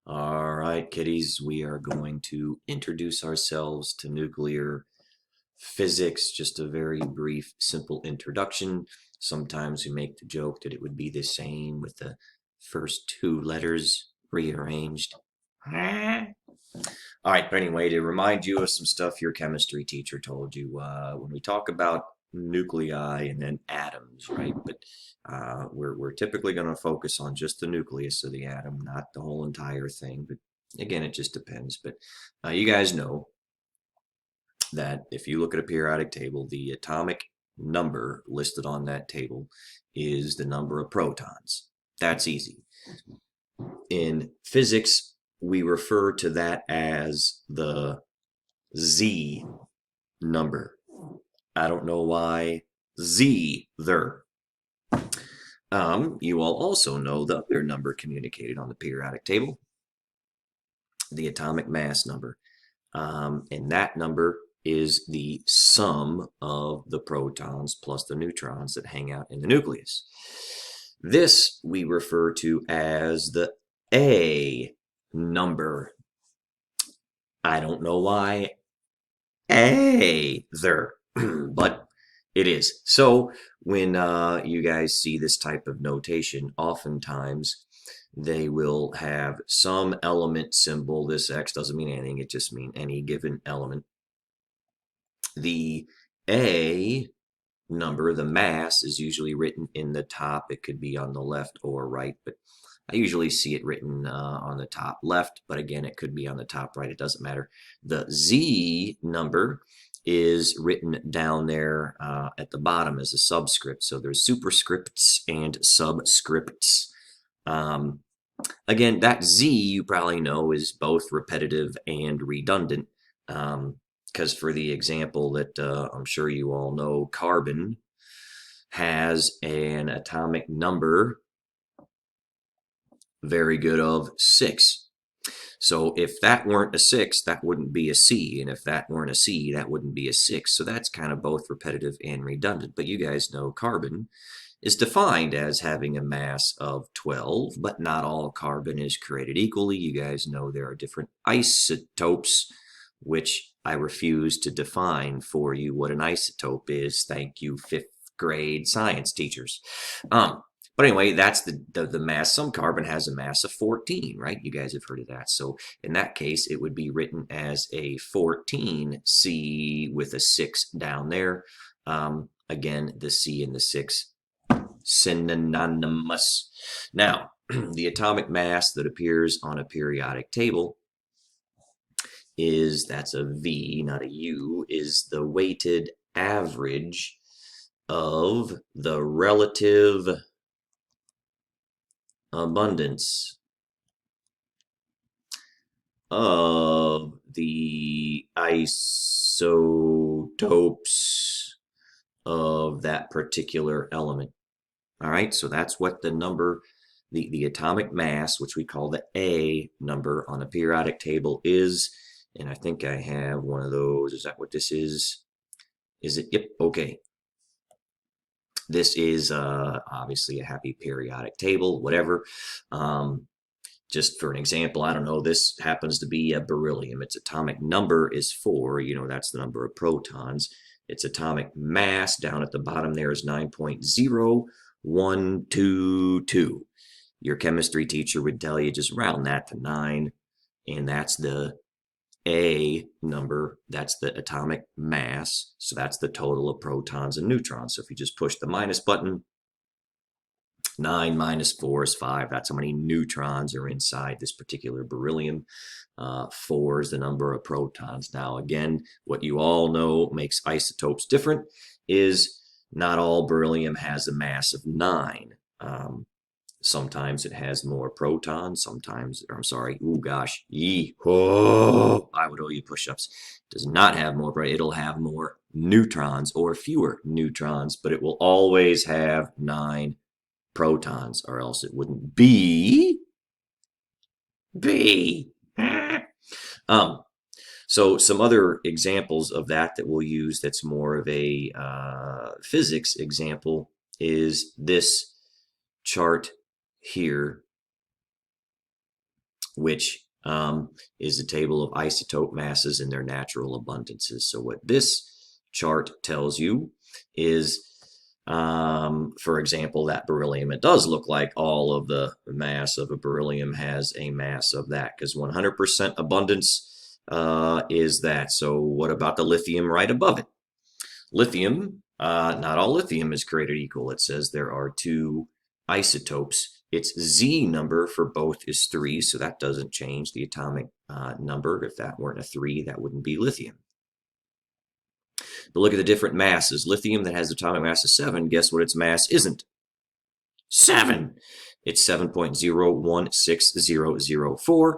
All right, kiddies, we are going to introduce ourselves to nuclear physics. Just a very brief, simple introduction. Sometimes we make the joke that it would be the same with the first two letters rearranged. All right, but anyway, to remind you of some stuff your chemistry teacher told you, when we talk about nuclei and then atoms, right? But we're typically going to focus on just the nucleus of the atom, not the whole entire thing. But again, it just depends. But you guys know that if you look at a periodic table, the atomic number listed on that table is the number of protons. That's easy. In physics, we refer to that as the Z number. I don't know why Z there. You all also know the other number communicated on the periodic table, the atomic mass number. And that number is the sum of the protons plus the neutrons that hang out in the nucleus. This we refer to as the A number. I don't know why A there, but it is. So when you guys see this type of notation, oftentimes they will have some element symbol. This X doesn't mean anything. It just means any given element. The A number, the mass, is usually written in the top. It could be on the left or right, but I usually see it written on the top left, but again, it could be on the top right. It doesn't matter. The Z number is written down there at the bottom as a subscript. So there's superscripts and subscripts. Again, that Z, you probably know, is both repetitive and redundant. Because for the example that I'm sure you all know, carbon has an atomic number, very good, of 6. So if that weren't a 6, that wouldn't be a C. And if that weren't a C, that wouldn't be a 6. So that's kind of both repetitive and redundant. But you guys know carbon is defined as having a mass of 12, but not all carbon is created equally. You guys know there are different isotopes, which I refuse to define for you what an isotope is. Thank you, 5th grade science teachers. But anyway, that's the mass. Some carbon has a mass of 14, right? You guys have heard of that. So in that case, it would be written as a 14C with a 6 down there. Again, the C and the 6 synonymous. Now, the atomic mass that appears on a periodic table that's a V, not a U, is the weighted average of the relative abundance of the isotopes of that particular element. All right, so that's what the number, the atomic mass, which we call the A number on a periodic table is. And I think I have one of those. Is that what this is? Is it? Yep, okay. This is obviously a happy periodic table, whatever. Just for an example, I don't know, this happens to be a beryllium. Its atomic number is 4. You know, that's the number of protons. Its atomic mass down at the bottom there is 9.0122. Your chemistry teacher would tell you just round that to 9, and that's the A number. That's the atomic mass. So that's the total of protons and neutrons. So if you just push the minus button, 9 minus 4 is 5. That's how many neutrons are inside this particular beryllium. 4 is the number of protons. Now, again, what you all know makes isotopes different is not all beryllium has a mass of 9. Sometimes it has more protons. Sometimes, or I'm sorry, oh gosh, I would owe you push-ups. Does not have more, it'll have more neutrons or fewer neutrons, but it will always have 9 protons, or else it wouldn't be. So some other examples of that we'll use that's more of a physics example is this chart here. which is a table of isotope masses and their natural abundances. So what this chart tells you is, for example, that beryllium, it does look like all of the mass of a beryllium has a mass of that, because 100% abundance is that. So what about the lithium right above it? Lithium, not all lithium is created equal. It says there are 2 isotopes. Its Z number for both is 3, so that doesn't change the atomic number. If that weren't a 3, that wouldn't be lithium. But look at the different masses. Lithium that has atomic mass of 7, guess what its mass isn't? 7. It's 7.016004.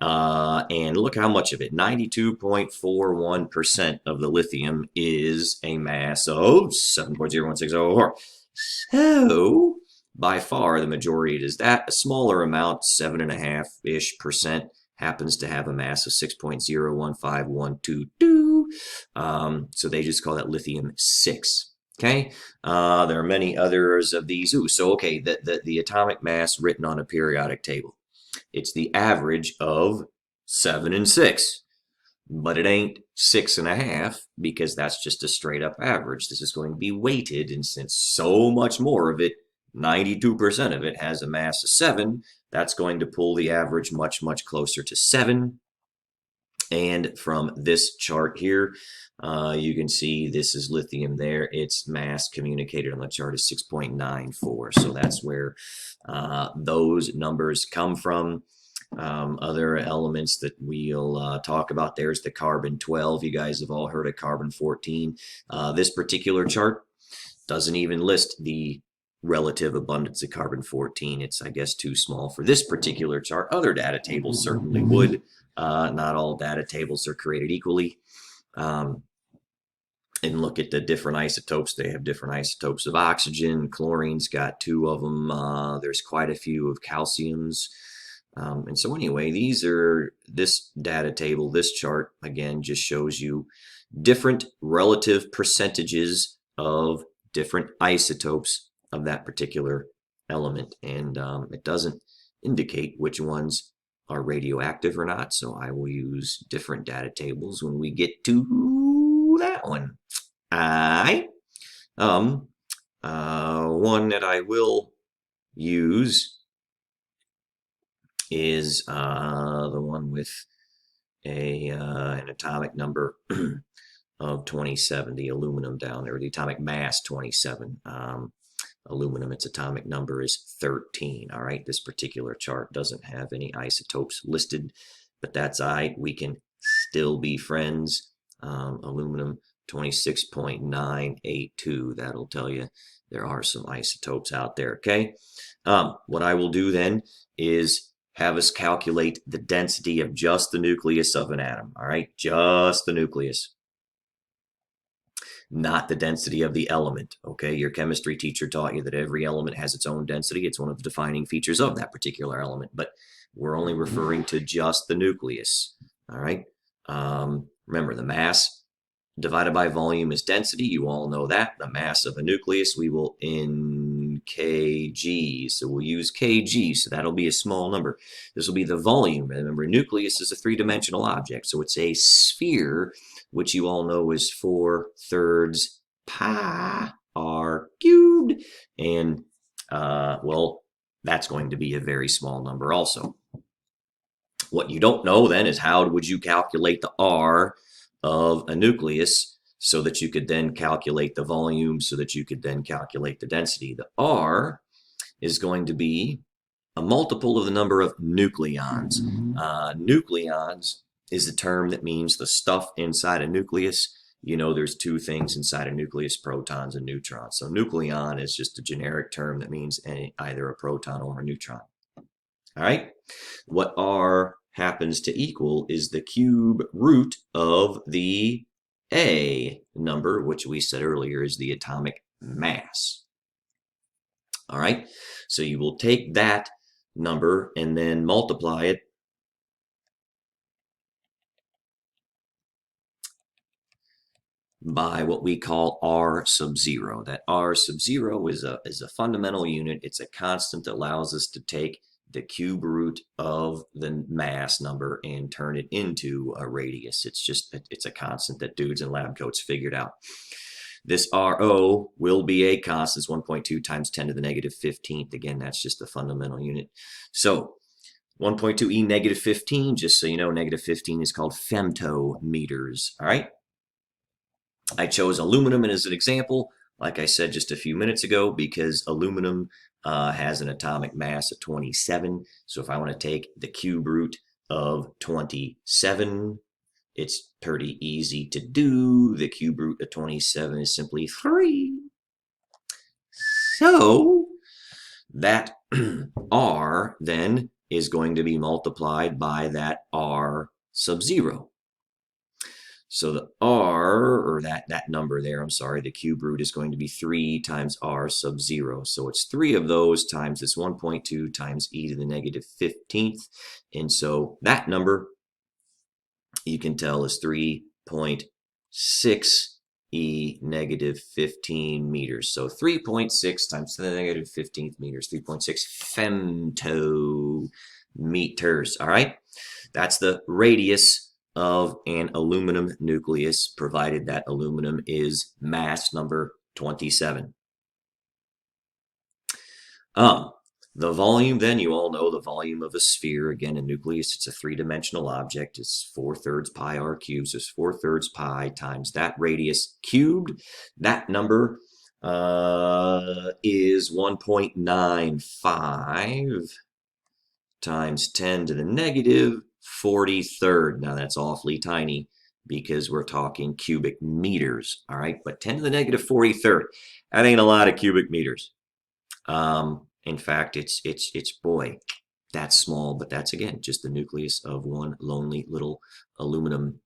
And look how much of it, 92.41% of the lithium is a mass of 7.016004. So, by far, the majority is that. A smaller amount, 7.5-ish%, happens to have a mass of 6.015122. So they just call that lithium-6. Okay, there are many others of these. Ooh, so okay, the atomic mass written on a periodic table. It's the average of 7 and 6, but it ain't 6.5 because that's just a straight up average. This is going to be weighted, and since so much more of it, 92% of it has a mass of 7, that's going to pull the average much, much closer to 7. And from this chart here, you can see this is lithium there. Its mass communicated on the chart is 6.94. So that's where those numbers come from. Other elements that we'll talk about, there's the carbon-12. You guys have all heard of carbon-14. This particular chart doesn't even list the relative abundance of carbon-14. It's, I guess, too small for this particular chart. Other data tables certainly would. Not all data tables are created equally. And look at the different isotopes. They have different isotopes of oxygen. Chlorine's got 2 of them. There's quite a few of calciums. And so anyway, this data table, this chart, again, just shows you different relative percentages of different isotopes of that particular element. And it doesn't indicate which ones are radioactive or not, so I will use different data tables when we get to that one. One that I will use is the one with an atomic number of 27, the aluminum down there, the atomic mass 27. Aluminum, its atomic number is 13. All right, this particular chart doesn't have any isotopes listed, but that's all right. We can still be friends. Aluminum 26.982. That'll tell you there are some isotopes out there. Okay, what I will do then is have us calculate the density of just the nucleus of an atom. All right, just the nucleus, not the density of the element. Okay, your chemistry teacher taught you that every element has its own density. It's one of the defining features of that particular element, but we're only referring to just the nucleus. All right, remember, the mass divided by volume is density. You all know that. The mass of a nucleus, we will in kg, so we'll use kg, so that'll be a small number. This will be the volume. Remember, nucleus is a 3-dimensional object, so it's a sphere, which you all know is 4/3 pi r cubed, and well, that's going to be a very small number also. What you don't know then is how would you calculate the r of a nucleus so that you could then calculate the volume, so that you could then calculate the density. The r is going to be a multiple of the number of nucleons. Nucleons is a term that means the stuff inside a nucleus. You know, there's 2 things inside a nucleus, protons and neutrons. So nucleon is just a generic term that means either a proton or a neutron. All right, what r happens to equal is the cube root of the A number, which we said earlier is the atomic mass. All right, so you will take that number and then multiply it by what we call r sub 0. That r sub 0 is a fundamental unit. It's a constant that allows us to take the cube root of the mass number and turn it into a radius. It's a constant that dudes in lab coats figured out. This RO will be a constant. It's 1.2 times 10 to the negative 15th. Again, that's just the fundamental unit. So 1.2 e negative 15, just so you know, negative 15 is called femtometers. All right. I chose aluminum as an example, like I said just a few minutes ago, because aluminum has an atomic mass of 27. So if I want to take the cube root of 27, it's pretty easy to do. The cube root of 27 is simply 3. So that R then is going to be multiplied by that R sub 0. So the R, or that number there, I'm sorry, the cube root is going to be 3 times R sub 0. So it's 3 of those times this 1.2 times e to the negative 15th. And so that number, you can tell, is 3.6 e negative 15 meters. So 3.6 times 10 to the negative 15th meters, 3.6 femtometers. All right, that's the radius of an aluminum nucleus, provided that aluminum is mass number 27. The volume, then, you all know the volume of a sphere. Again, a nucleus, it's a three-dimensional object. It's 4/3 pi r cubed. So it's 4/3 pi times that radius cubed. That number is 1.95 times 10 to the negative 43rd. Now that's awfully tiny because we're talking cubic meters, all right? But 10 to the negative 43rd, that ain't a lot of cubic meters. In fact, it's boy, that's small, but that's, again, just the nucleus of one lonely little aluminum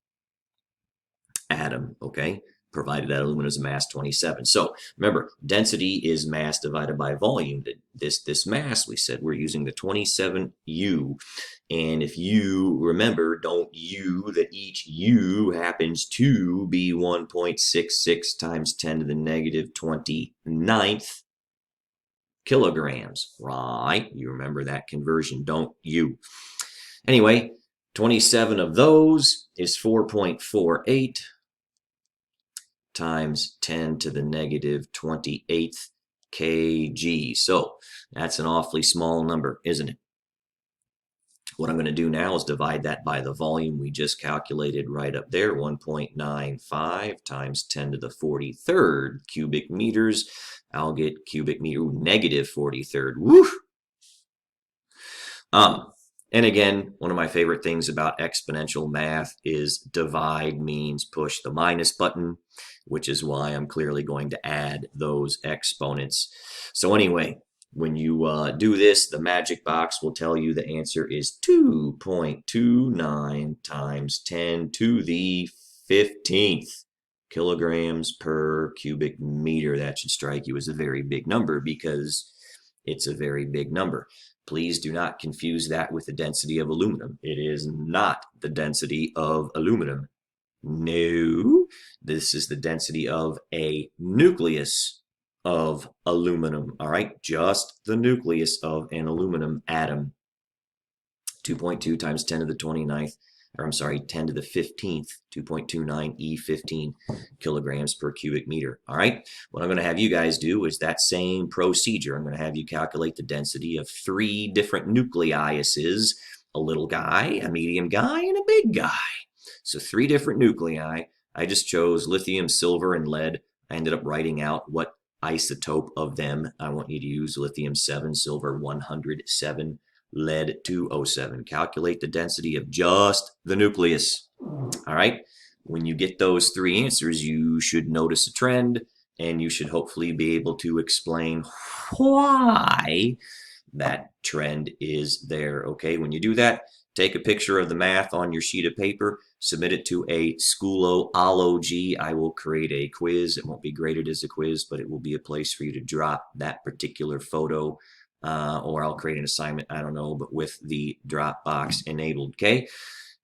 atom, okay? Provided that aluminum is mass 27. So remember, density is mass divided by volume. This mass, we said we're using the 27U. And if you remember, don't U that each U happens to be 1.66 times 10 to the negative 29th kilograms, right? You remember that conversion, don't you? Anyway, 27 of those is 4.48 times 10 to the negative 28th kg. So that's an awfully small number, isn't it? What I'm going to do now is divide that by the volume we just calculated right up there, 1.95 times 10 to the 43rd cubic meters. I'll get cubic meter, negative 43rd. Woo! And again, one of my favorite things about exponential math is divide means push the minus button, which is why I'm clearly going to add those exponents. So anyway, when you do this, the magic box will tell you the answer is 2.29 times 10 to the 15th kilograms per cubic meter. That should strike you as a very big number because it's a very big number. Please do not confuse that with the density of aluminum. It is not the density of aluminum. No, this is the density of a nucleus of aluminum. All right, just the nucleus of an aluminum atom. 2.2 times 10 to the 29th, or I'm sorry, 10 to the 15th, 2.29 E15 kilograms per cubic meter. All right, what I'm going to have you guys do is that same procedure. I'm going to have you calculate the density of 3 different nucleuses, a little guy, a medium guy, and a big guy. So 3 different nuclei. I just chose lithium, silver, and lead. I ended up writing out what isotope of them I want you to use: lithium 7, silver 107, lead 207. Calculate the density of just the nucleus. All right, when you get those 3 answers, you should notice a trend, and you should hopefully be able to explain why that trend is there. Okay, when you do that, take a picture of the math on your sheet of paper, submit it to a Schoolology. I will create a quiz. It won't be graded as a quiz, but it will be a place for you to drop that particular photo, or I'll create an assignment, I don't know, but with the Dropbox enabled, okay?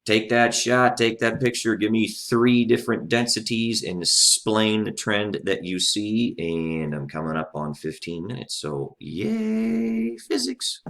Take that shot, take that picture, give me 3 different densities and explain the trend that you see, and I'm coming up on 15 minutes, so yay, physics.